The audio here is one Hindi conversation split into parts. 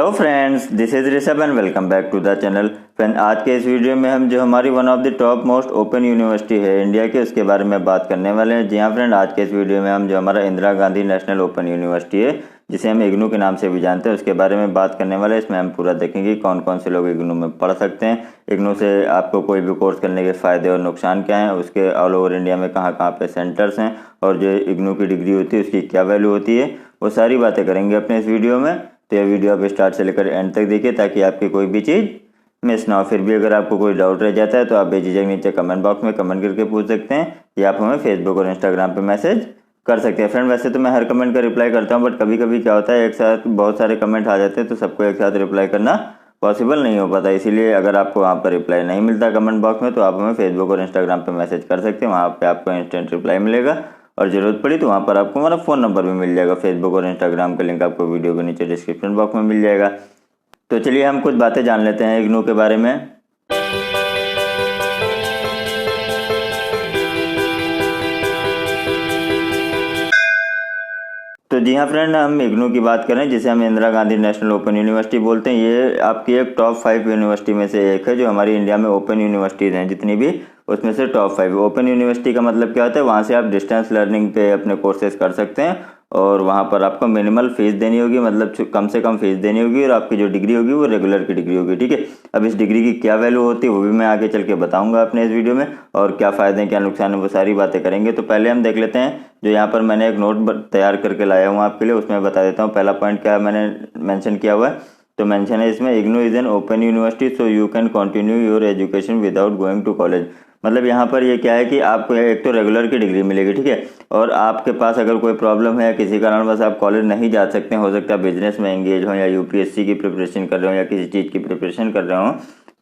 Hello friends, this is Rishabh and welcome back to the channel. Friend, आज के इस वीडियो में हम जो हमारी one of the top most open university है इंडिया के, उसके बारे में बात करने वाले हैं। जी हाँ फ्रेंड, आज के इस वीडियो में हम जो हमारा Indira Gandhi national open university है, जिसे हम इग्नू के नाम से भी जानते हैं, उसके बारे में बात करने वाले हैं। इसमें हम पूरा देखेंगे कौन कौन से लोग इग्नू में पढ़ सकते हैं, इग्नू से आपको कोई भी कोर्स करने के फ़ायदे और नुकसान क्या हैं, उसके ऑल ओवर इंडिया में कहाँ कहाँ पे सेंटर्स हैं, और जो इग्नू की डिग्री होती है उसकी क्या वैल्यू होती है, वो सारी बातें करेंगे अपने इस वीडियो में। तो यह वीडियो आप स्टार्ट से लेकर एंड तक देखिए ताकि आपकी कोई भी चीज़ मिस ना हो। फिर भी अगर आपको कोई डाउट रह जाता है तो आप बेझिझक नीचे कमेंट बॉक्स में कमेंट करके पूछ सकते हैं, या आप हमें फेसबुक और इंस्टाग्राम पे मैसेज कर सकते हैं। फ्रेंड, वैसे तो मैं हर कमेंट का रिप्लाई करता हूं, बट कभी कभी क्या होता है एक साथ बहुत सारे कमेंट आ जाते हैं तो सबको एक साथ रिप्लाई करना पॉसिबल नहीं हो पाता। इसीलिए अगर आपको वहाँ पर रिप्लाई नहीं मिलता कमेंट बॉक्स में, तो आप हमें फेसबुक और इंस्टाग्राम पर मैसेज कर सकते हैं। वहाँ पर आपको इंस्टेंट रिप्लाई मिलेगा, और ज़रूरत पड़ी तो वहाँ पर आपको हमारा फ़ोन नंबर भी मिल जाएगा। फेसबुक और इंस्टाग्राम का लिंक आपको वीडियो के नीचे डिस्क्रिप्शन बॉक्स में मिल जाएगा। तो चलिए हम कुछ बातें जान लेते हैं इग्नू के बारे में। तो जी हाँ फ्रेंड, हम इग्नू की बात करें, जिसे हम Indira Gandhi national open university बोलते हैं। ये आपकी एक टॉप 5 यूनिवर्सिटी में से एक है, जो हमारी इंडिया में ओपन यूनिवर्सिटीज़ हैं जितनी भी, उसमें से टॉप 5। ओपन यूनिवर्सिटी का मतलब क्या होता है, वहाँ से आप डिस्टेंस लर्निंग पे अपने कोर्सेज कर सकते हैं, और वहाँ पर आपको मिनिमल फीस देनी होगी, मतलब कम से कम फीस देनी होगी, और आपकी जो डिग्री होगी वो रेगुलर की डिग्री होगी। ठीक है, अब इस डिग्री की क्या वैल्यू होती है वो भी मैं आगे चल के बताऊंगा अपने इस वीडियो में, और क्या फ़ायदे हैं क्या नुकसान है वो सारी बातें करेंगे। तो पहले हम देख लेते हैं, जो यहाँ पर मैंने एक नोट तैयार करके लाया हूँ आपके लिए, उसमें बता देता हूँ पहला पॉइंट क्या मैंने मेंशन किया हुआ है। तो मेंशन है इसमें, IGNOU is an open university so you can continue your education without going to college. मतलब यहाँ पर ये क्या है कि आपको एक तो रेगुलर की डिग्री मिलेगी, ठीक है, और आपके पास अगर कोई प्रॉब्लम है, किसी कारणवश आप कॉलेज नहीं जा सकते हैं, हो सकता है बिजनेस में एंगेज हो, या यूपीएससी की प्रिपरेशन कर रहे हो, या किसी चीज़ की प्रिपरेशन कर रहे हो,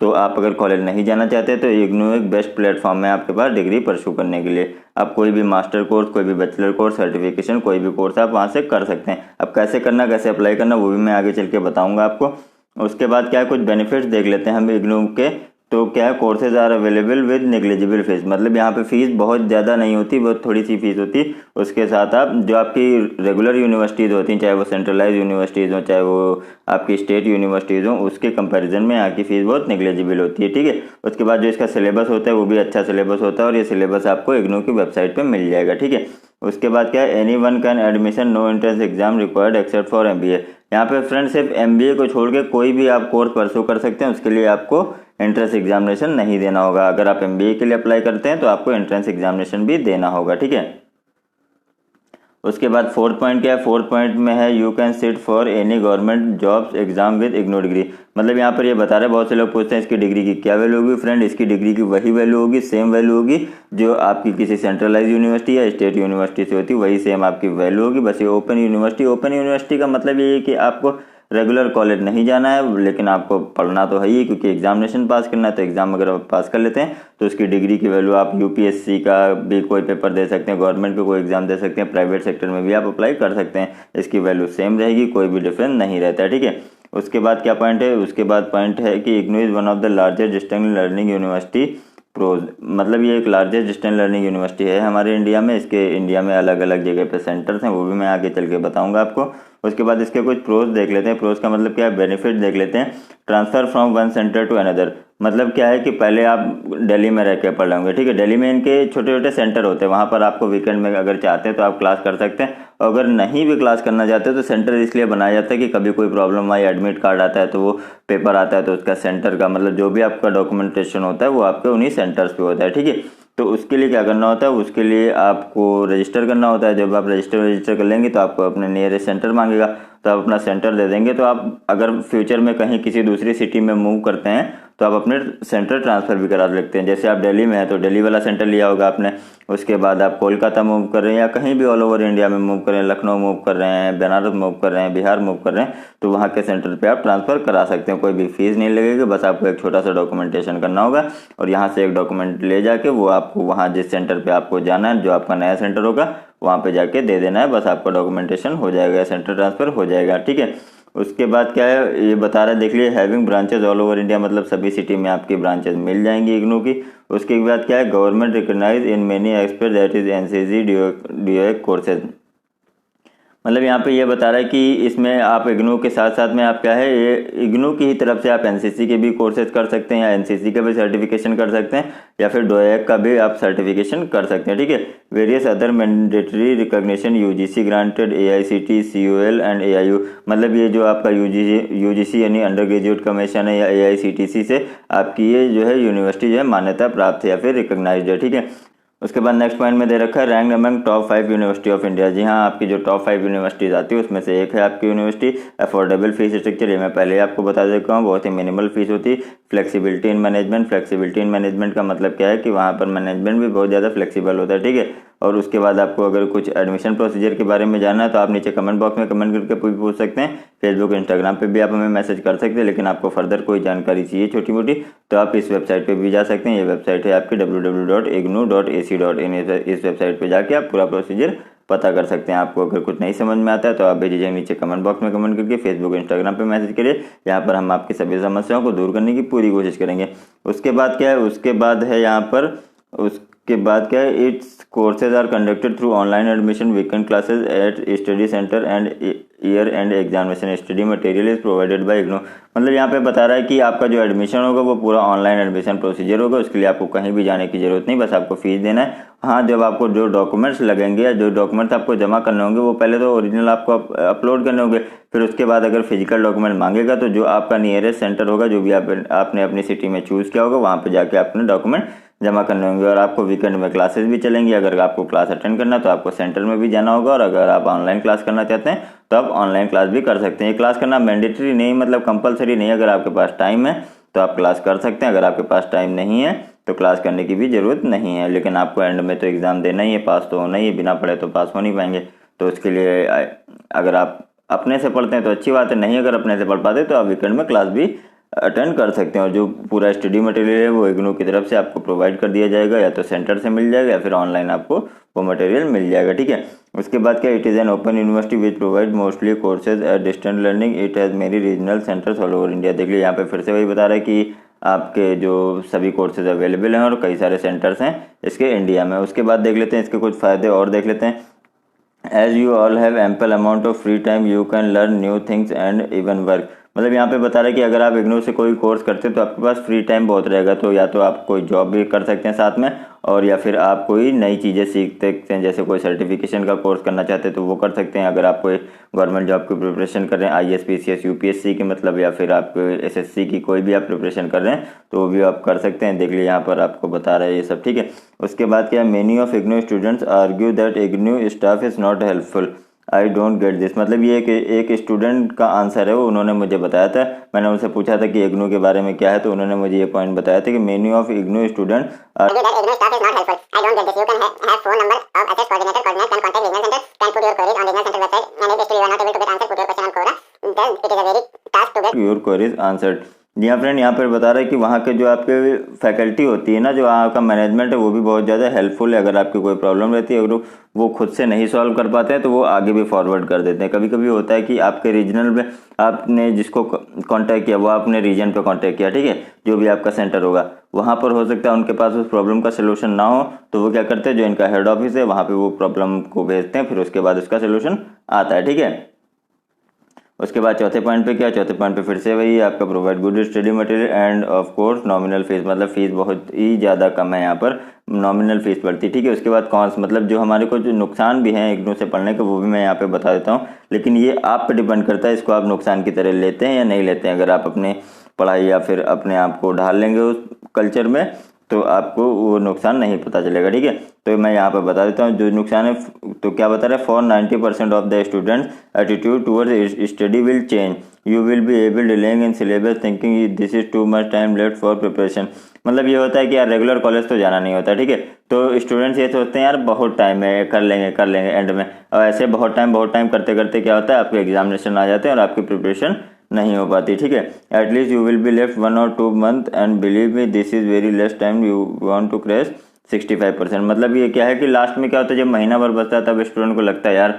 तो आप अगर कॉलेज नहीं जाना चाहते तो इग्नू एक बेस्ट प्लेटफॉर्म है आपके पास डिग्री परस्यू करने के लिए। आप कोई भी मास्टर कोर्स, कोई भी बैचलर कोर्स, सर्टिफिकेशन, कोई भी कोर्स आप वहाँ से कर सकते हैं। अब कैसे करना, कैसे अप्लाई करना, वो भी मैं आगे चल के बताऊँगा आपको। उसके बाद क्या है, कुछ बेनिफिट्स देख लेते हैं हम इग्नू के। तो क्या है, courses are available with negligible fees, मतलब यहाँ पे फीस बहुत ज़्यादा नहीं होती, बहुत थोड़ी सी फीस होती। उसके साथ आप जो आपकी रेगुलर यूनिवर्सिटीज़ होती हैं, चाहे वो सेंट्रलाइज यूनिवर्सिटीज़ हो, चाहे वो आपकी स्टेट यूनिवर्सिटीज़ हो, उसके कंपैरिजन में यहाँ की फ़ीस बहुत नेग्लिजिबल होती है। ठीक है, उसके बाद जो इसका सिलेबस होता है वो भी अच्छा सिलेबस होता है, और ये सिलेबस आपको इग्नू की वेबसाइट पर मिल जाएगा। ठीक है, उसके बाद क्या है, any one can admission, no entrance exam required except for MBA। यहाँ पे फ्रेंड सिर्फ MBA को छोड़ के कोई भी आप कोर्स परस्यू कर सकते हैं, उसके लिए आपको एंट्रेंस एग्जामिनेशन नहीं देना होगा। अगर आप MBA के लिए अप्लाई करते हैं तो आपको एंट्रेंस एग्जामिनेशन भी देना होगा। ठीक है, उसके बाद फोर्थ पॉइंट क्या है, फोर्थ पॉइंट में है you can sit for any government jobs exam with IGNOU degree. मतलब यहाँ पर ये बता रहे हैं, बहुत से लोग पूछते हैं इसकी डिग्री की क्या वैल्यू होगी। फ्रेंड, इसकी डिग्री की वही वैल्यू होगी, सेम वैल्यू होगी जो आपकी किसी सेंट्रलाइज यूनिवर्सिटी या स्टेट यूनिवर्सिटी से होती है, वही सेम आपकी वैल्यू होगी। बस ये ओपन यूनिवर्सिटी का मतलब ये है कि आपको रेगुलर कॉलेज नहीं जाना है, लेकिन आपको पढ़ना तो है ही, क्योंकि एग्जामिनेशन पास करना है। तो एग्जाम अगर आप पास कर लेते हैं तो उसकी डिग्री की वैल्यू, आप यूपीएससी का भी कोई पेपर दे सकते हैं, गवर्नमेंट का कोई एग्जाम दे सकते हैं, प्राइवेट सेक्टर में भी आप अप्लाई कर सकते हैं, इसकी वैल्यू सेम रहेगी, कोई भी डिफरेंस नहीं रहता है। ठीक है, उसके बाद क्या पॉइंट है, उसके बाद पॉइंट है कि IGNOU is one of the largest distance learning university pros. मतलब ये एक लार्जेस्ट डिस्टेंस लर्निंग यूनिवर्सिटी है हमारे इंडिया में। इसके इंडिया में अलग अलग जगह पे सेंटर्स हैं, वो भी मैं आगे चल के बताऊंगा आपको। उसके बाद इसके कुछ प्रोज देख लेते हैं। प्रोज का मतलब क्या है, बेनिफिट देख लेते हैं। Transfer from one centre to another, मतलब क्या है कि पहले आप दिल्ली में रह के पढ़ लेंगे, ठीक है, दिल्ली में इनके छोटे छोटे सेंटर होते हैं, वहाँ पर आपको वीकेंड में अगर चाहते हैं तो आप क्लास कर सकते हैं। और अगर नहीं भी क्लास करना चाहते तो सेंटर इसलिए बनाया जाता है कि कभी कोई प्रॉब्लम आई, एडमिट कार्ड आता है, तो वो पेपर आता है, तो उसका सेंटर का मतलब जो भी आपका डॉक्यूमेंटेशन होता है वो आपके उन्हीं सेंटर्स पे होता है। ठीक है, तो उसके लिए क्या करना होता है, उसके लिए आपको रजिस्टर करना होता है। जब आप रजिस्टर कर लेंगे तो आपको अपने नियरेस्ट सेंटर मांगेगा, तो आप अपना सेंटर दे देंगे। तो आप अगर फ्यूचर में कहीं किसी दूसरी सिटी में मूव करते हैं तो आप अपने सेंटर ट्रांसफ़र भी करा सकते हैं। जैसे आप दिल्ली में हैं तो दिल्ली वाला सेंटर लिया होगा आपने, उसके बाद आप कोलकाता मूव कर रहे हैं, या कहीं भी ऑल ओवर इंडिया में मूव कर रहे हैं, लखनऊ मूव कर रहे हैं, बनारस मूव कर रहे हैं, बिहार मूव कर रहे हैं, तो वहाँ के सेंटर पे आप ट्रांसफ़र करा सकते हैं। कोई भी फीस नहीं लगेगी, बस आपको एक छोटा सा डॉक्यूमेंटेशन करना होगा, और यहाँ से एक डॉक्यूमेंट ले जाके वो आपको वहाँ जिस सेंटर पर आपको जाना है, जो आपका नया सेंटर होगा, वहाँ पे जाके दे देना है। बस आपका डॉक्यूमेंटेशन हो जाएगा, सेंटर ट्रांसफ़र हो जाएगा। ठीक है, उसके बाद क्या है, ये बता रहा है, देख लिए, having branches all over India, मतलब सभी सिटी में आपकी ब्रांचेज मिल जाएंगी इग्नू की। उसके बाद क्या है, government recognise in many aspect that is NCC DOEC courses. मतलब यहाँ पे ये बता रहा है कि इसमें आप इग्नू के साथ साथ में आप क्या है, ये इग्नू की ही तरफ से आप एनसीसी के भी कोर्सेज कर सकते हैं या एनसीसी का भी सर्टिफिकेशन कर सकते हैं या फिर डोएक का भी आप सर्टिफिकेशन कर सकते हैं, ठीक है। Various other mandatory recognition UGC granted AICTE COL and AIU, मतलब ये जो आपका यूजीसी यानी अंडर ग्रेजुएट कमीशन है या एआईसीटीसी से आपकी ये जो है यूनिवर्सिटी जो है मान्यता प्राप्त है या फिर रिकॉग्नाइज्ड है, ठीक है। उसके बाद नेक्स्ट पॉइंट में दे रखा है rank among top 5 university of India. जी हाँ, आपकी जो टॉप 5 यूनिवर्सिटीज आती है उसमें से एक है आपकी यूनिवर्सिटी। अफोर्डेबल फीस स्ट्रक्चर, ये मैं पहले ही आपको बता देता हूँ, बहुत ही मिनिमल फीस होती है। Flexibility in management, flexibility in management का मतलब क्या है कि वहाँ पर मैनेजमेंट भी बहुत ज़्यादा फ्लेक्सिबल होता है, ठीक है। और उसके बाद आपको अगर कुछ एडमिशन प्रोसीजर के बारे में जानना है तो आप नीचे कमेंट बॉक्स में कमेंट करके पूछ सकते हैं। फेसबुक इंस्टाग्राम पे भी आप हमें मैसेज कर सकते हैं, लेकिन आपको फर्दर कोई जानकारी चाहिए छोटी मोटी तो आप इस वेबसाइट पे भी जा सकते हैं। ये वेबसाइट है आपकी www.ignu.ac.in। इस वेबसाइट पे जाके आप पूरा प्रोसीजर पता कर सकते हैं। आपको अगर कुछ नहीं समझ में आता है तो आप भेजिए नीचे कमेंट बॉक्स में कमेंट करके, फेसबुक इंस्टाग्राम पे मैसेज करिए। यहाँ पर हम आपकी सभी समस्याओं को दूर करने की पूरी कोशिश करेंगे। उसके बाद क्या है, उसके बाद क्या है, its courses are conducted through online admission, weekend classes at study centre and year end examination. Study material is provided by IGNOU. मतलब यहाँ पे बता रहा है कि आपका जो एडमिशन होगा वो पूरा ऑनलाइन एडमिशन प्रोसीजर होगा, उसके लिए आपको कहीं भी जाने की जरूरत नहीं, बस आपको फीस देना है। हाँ, जब आपको जो डॉक्यूमेंट्स लगेंगे या जो डॉक्यूमेंट्स आपको जमा करने होंगे वो पहले तो ओरिजिनल आपको अपलोड करने होंगे, फिर उसके बाद अगर फिजिकल डॉक्यूमेंट मांगेगा तो जो आपका नियरेस्ट सेंटर होगा, जो भी आपने अपनी सिटी में चूज़ किया होगा, वहाँ पर जाके अपने डॉक्यूमेंट जमा करने होंगे। और आपको वीकेंड में क्लासेस भी चलेंगी, अगर आपको क्लास अटेंड करना तो आपको सेंटर में भी जाना होगा, और अगर आप ऑनलाइन क्लास करना चाहते हैं तो आप ऑनलाइन क्लास भी कर सकते हैं। ये क्लास करना मैंडेटरी नहीं, मतलब कंपलसरी नहीं। अगर आपके पास टाइम है तो आप क्लास कर सकते हैं, अगर आपके पास टाइम नहीं है तो क्लास करने की भी ज़रूरत नहीं है। लेकिन आपको एंड में तो एग्ज़ाम देना ही है, पास तो होना ही है, बिना पढ़े तो पास हो नहीं पाएंगे। तो उसके लिए अगर आप अपने से पढ़ते हैं तो अच्छी बात है, नहीं अगर अपने से पढ़ पाते तो आप वीकेंड में क्लास भी अटेंड कर सकते हैं। और जो पूरा स्टडी मटेरियल है वो इग्नू की तरफ से आपको प्रोवाइड कर दिया जाएगा, या तो सेंटर से मिल जाएगा या फिर ऑनलाइन आपको वो मटेरियल मिल जाएगा, ठीक है। उसके बाद क्या, it is an open university which provide mostly courses eight distant learning. It has many regional centres all over India. देख लीजिए यहाँ पे फिर से वही बता रहा है कि आपके जो सभी कोर्सेज अवेलेबल हैं और कई सारे सेंटर्स हैं इसके इंडिया में। उसके बाद देख लेते हैं इसके कुछ फ़ायदे और देख लेते हैं। As you all have ample amount of free time you can learn new things and even work. मतलब यहाँ पे बता रहा है कि अगर आप इग्नू से कोई कोर्स करते हैं तो आपके पास फ्री टाइम बहुत रहेगा, तो या तो आप कोई जॉब भी कर सकते हैं साथ में, और या फिर आप कोई नई चीज़ें सीख सकते हैं, जैसे कोई सर्टिफिकेशन का कोर्स करना चाहते हैं तो वो कर सकते हैं। अगर आप कोई गवर्नमेंट जॉब की प्रिपरेशन कर रहे हैं, IAS PCS UPSC की मतलब, या फिर आप SSC की कोई भी आप प्रिपरेशन कर रहे हैं तो वो भी आप कर सकते हैं। देख लीजिए यहाँ पर आपको बता रहा है ये सब, ठीक है। उसके बाद क्या, many of IGNOU students argue that IGNOU staff is not helpful. I don't get this. मतलब ये एक स्टूडेंट का आंसर है, वो उन्होंने मुझे बताया था। मैंने उनसे पूछा था कि इग्नू के बारे में क्या है, तो उन्होंने मुझे ये पॉइंट बताया था कि many of IGNOU student your queries answered. जी हाँ फ्रेंड, यहाँ पर बता रहा है कि वहाँ के जो आपके फैकल्टी होती है ना, जो आपका मैनेजमेंट है, वो भी बहुत ज़्यादा हेल्पफुल है। अगर आपकी कोई प्रॉब्लम रहती है, अगर वो खुद से नहीं सॉल्व कर पाते हैं तो वो आगे भी फॉरवर्ड कर देते हैं। कभी कभी होता है कि आपके रीजनल में आपने जिसको कांटेक्ट किया वो आपने रीजन पे कांटेक्ट किया, ठीक है, जो भी आपका सेंटर होगा वहाँ पर हो सकता है उनके पास उस प्रॉब्लम का सोल्यूशन ना हो, तो वो क्या करते हैं, जो इनका हेड ऑफिस है वहाँ पर वो प्रॉब्लम को भेजते हैं, फिर उसके बाद उसका सोल्यूशन आता है, ठीक है। उसके बाद चौथे पॉइंट पे क्या, चौथे पॉइंट पे फिर से वही आपका provide good study material end of course nominal fees. मतलब फीस बहुत ही ज़्यादा कम है, यहाँ पर नॉमिनल फीस पड़ती है, ठीक है। उसके बाद कौन मतलब जो हमारे को जो नुकसान भी हैं इग्नू से पढ़ने के, वो भी मैं यहाँ पे बता देता हूँ, लेकिन ये आप पे डिपेंड करता है इसको आप नुकसान की तरह लेते हैं या नहीं लेते हैं। अगर आप अपने पढ़ाई या फिर अपने आप को ढाल लेंगे उस कल्चर में तो आपको वो नुकसान नहीं पता चलेगा, ठीक है। तो मैं यहाँ पर बता देता हूँ जो नुकसान है। तो क्या बता रहा है, for 90% of the students attitude towards study will change, you will be able delaying in syllabus thinking this is too much time left for preparation. मतलब ये होता है कि यार रेगुलर कॉलेज तो जाना नहीं होता, ठीक है। तो स्टूडेंट्स ये सोचते हैं यार बहुत टाइम है, कर लेंगे एंड में, और ऐसे बहुत टाइम करते करते क्या होता है, आपके एग्जामिनेशन आ जाते हैं और आपकी प्रिपरेशन नहीं हो पाती, ठीक है। At least you will be left 1 or 2 months and believe me this is very less time you want to crash 65%। मतलब ये क्या है कि लास्ट में क्या होता है, जब महीना भर बचता है तब स्टूडेंट को लगता है यार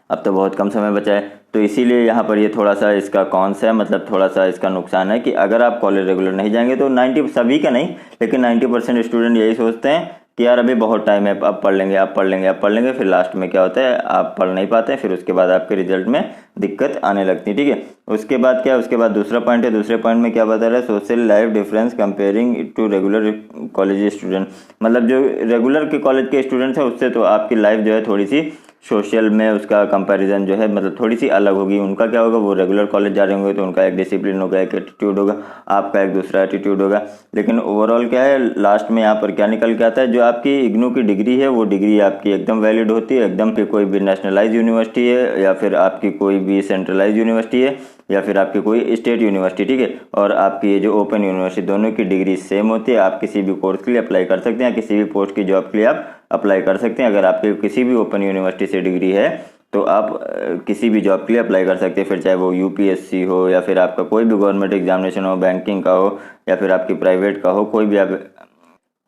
अब तो बहुत कम समय बचा है। तो इसीलिए यहाँ पर ये थोड़ा सा इसका कॉन्स है, मतलब थोड़ा सा इसका नुकसान है कि अगर आप कॉलेज रेगुलर नहीं जाएंगे तो 90, सभी का नहीं लेकिन 90% स्टूडेंट यही सोचते हैं कि यार अभी बहुत टाइम है, अब पढ़ लेंगे, अब पढ़ लेंगे, अब पढ़ लेंगे, फिर लास्ट में क्या होता है आप पढ़ नहीं पाते हैं, फिर उसके बाद आपके रिजल्ट में दिक्कत आने लगती है। ठीक है, उसके बाद क्या है, उसके बाद दूसरा पॉइंट है, दूसरे पॉइंट में क्या बता रहा है, social life difference comparing to regular college student. मतलब जो रेगुलर के कॉलेज के स्टूडेंट्स हैं उससे तो आपकी लाइफ जो है थोड़ी सी सोशल में उसका कंपैरिजन जो है मतलब थोड़ी सी अलग होगी। उनका क्या होगा, वो रेगुलर कॉलेज जा रहे होंगे तो उनका एक डिसिप्लिन होगा, एक एटीट्यूड होगा, आपका एक दूसरा एटीट्यूड होगा। लेकिन ओवरऑल क्या है, लास्ट में यहाँ पर क्या निकल के आता है, जो आपकी इग्नू की डिग्री है वो डिग्री आपकी एकदम वैलिड होती है, एकदम कि कोई भी नेशनलाइज यूनिवर्सिटी है या फिर आपकी कोई भी सेंट्रलाइज यूनिवर्सिटी है या फिर आपकी कोई स्टेट यूनिवर्सिटी। ठीक है, और आपकी ये जो ओपन यूनिवर्सिटी, दोनों की डिग्री सेम होती है। आप किसी भी कोर्स के लिए अप्लाई कर सकते हैं, किसी भी पोस्ट की जॉब के लिए आप अप्लाई कर सकते हैं। अगर आपकी किसी भी ओपन यूनिवर्सिटी से डिग्री है तो आप किसी भी जॉब के लिए अप्लाई कर सकते हैं, फिर चाहे वो यूपीएससी हो या फिर आपका कोई भी गवर्नमेंट एग्जामिनेशन हो, बैंकिंग का हो या फिर आपकी प्राइवेट का हो, कोई भी आप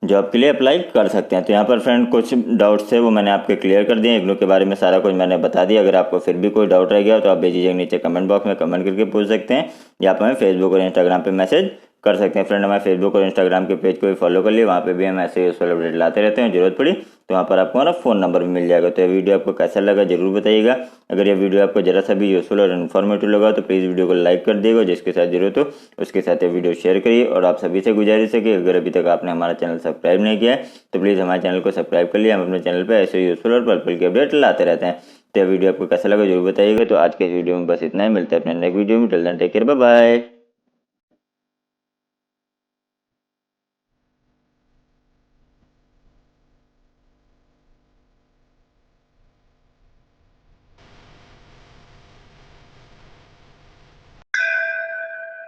जॉब के लिए अप्लाई कर सकते हैं। तो यहाँ पर फ्रेंड कुछ डाउट्स थे वो मैंने आपके क्लियर कर दिए, इग्नू के बारे में सारा कुछ मैंने बता दिया। अगर आपको फिर भी कोई डाउट रह गया तो आप बेझिझक नीचे कमेंट बॉक्स में कमेंट करके पूछ सकते हैं, या आप हमें फेसबुक और इंस्टाग्राम पे मैसेज कर सकते हैं। फ्रेंड हमारे फेसबुक और इंस्टाग्राम के पेज को भी फॉलो कर लिए, वहाँ पे भी हम ऐसे यूजफुल अपडेट लाते रहते हैं। जरूरत पड़ी तो वहाँ पर आपको हमारा फ़ोन नंबर भी मिल जाएगा। तो ये वीडियो आपको कैसा लगा जरूर बताइएगा। अगर ये वीडियो आपको जरा सा भी यूजफुल और इन्फॉर्मेटिव लगा तो प्लीज़ वीडियो को लाइक कर दिएगा, जिसके साथ जरूरत हो उसके साथ ये वीडियो शेयर करिए। और आप सभी से गुजारिश है कि अगर अभी तक आपने हमारा चैनल सब्सक्राइब नहीं किया है तो प्लीज़ हमारे चैनल को सब्सक्राइब कर लिया। हम अपने चैनल पर ऐसे यूजफुल और पर्पल के अपडेट लाते रहते हैं। तो वीडियो आपको कैसा लगा जरूर बताइएगा। तो आज के इस वीडियो में बस इतना ही, मिलता है अपने नेक्स्ट वीडियो में। Till then take care, bye bye.